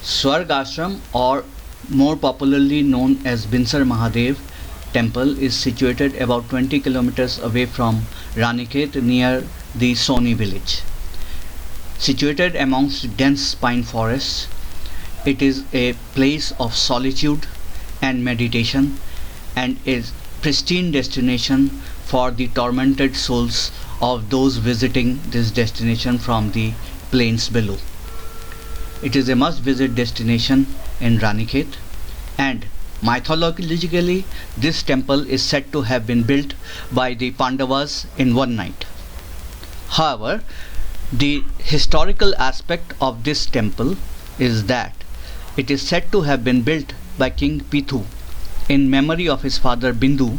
Swarg Ashram, or more popularly known as Binsar Mahadev temple, is situated about 20 kilometers away from Ranikhet near the Soni village. Situated amongst dense pine forests, it is a place of solitude and meditation and is pristine destination for the tormented souls of those visiting this destination from the plains below. It is a must-visit destination in Ranikhet, and mythologically this temple is said to have been built by the Pandavas in one night. However, the historical aspect of this temple is that it is said to have been built by King Pithu in memory of his father Bindu,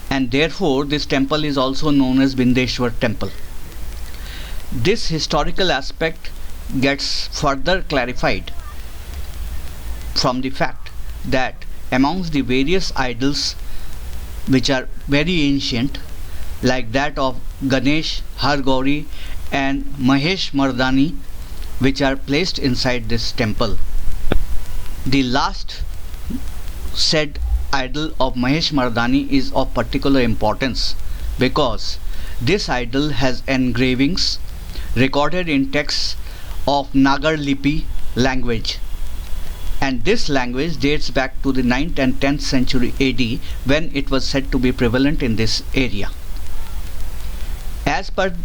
and therefore this temple is also known as Bindeshwar temple. This historical aspect gets further clarified from the fact that amongst the various idols which are very ancient, like that of Ganesh, Hargauri and Mahesh Mardani, which are placed inside this temple, the last said idol of Mahesh Mardani is of particular importance because this idol has engravings recorded in texts of Nagar Lipi language, and this language dates back to the 9th and 10th century AD, when it was said to be prevalent in this area. As per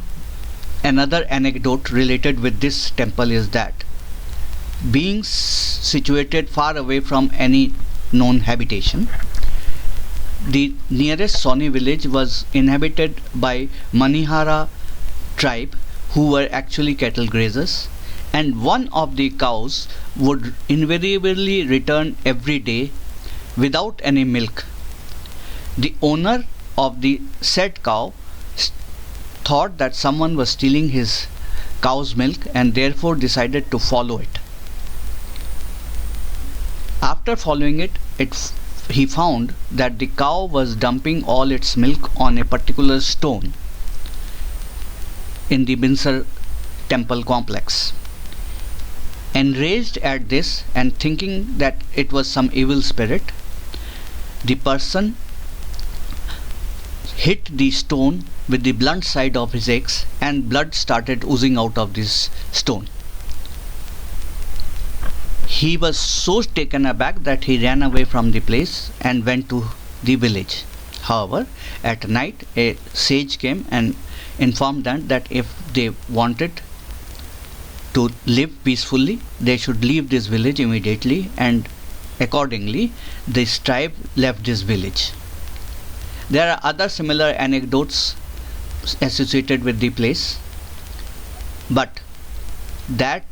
another anecdote related with this temple is that, being situated far away from any known habitation, the nearest Soni village was inhabited by Manihara tribe, who were actually cattle grazers, and one of the cows would invariably return every day without any milk. The owner of the said cow thought that someone was stealing his cow's milk and therefore decided to follow it. After following it, he found that the cow was dumping all its milk on a particular stone in the Binsar temple complex. Enraged at this and thinking that it was some evil spirit, the person hit the stone with the blunt side of his axe and blood started oozing out of this stone. He was so taken aback that he ran away from the place and went to the village. However, at night a sage came and informed them that if they wanted to live peacefully, they should leave this village immediately, and accordingly this tribe left this village. There are other similar anecdotes associated with the place, but that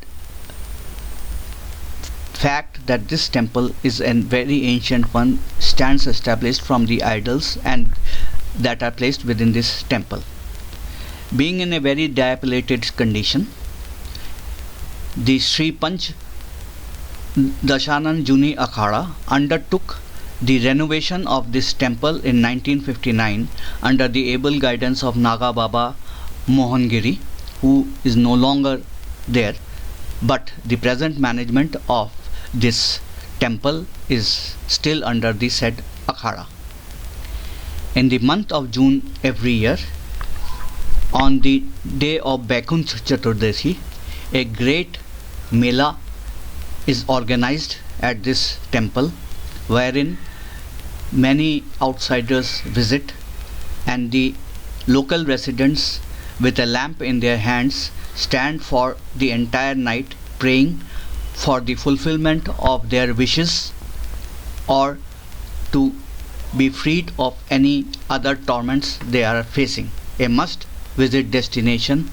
fact that this temple is a very ancient one stands established from the idols and that are placed within this temple. Being in a very dilapidated condition, the Sri Panch Dashanan Juni Akhada undertook the renovation of this temple in 1959 under the able guidance of Naga Baba Mohangiri, who is no longer there, but the present management of this temple is still under the said Akhada. In the month of June every year, on the day of Baikunt Chaturdashi, a great mela is organized at this temple, wherein many outsiders visit and the local residents with a lamp in their hands stand for the entire night praying for the fulfillment of their wishes or to be freed of any other torments they are facing. A must visit destination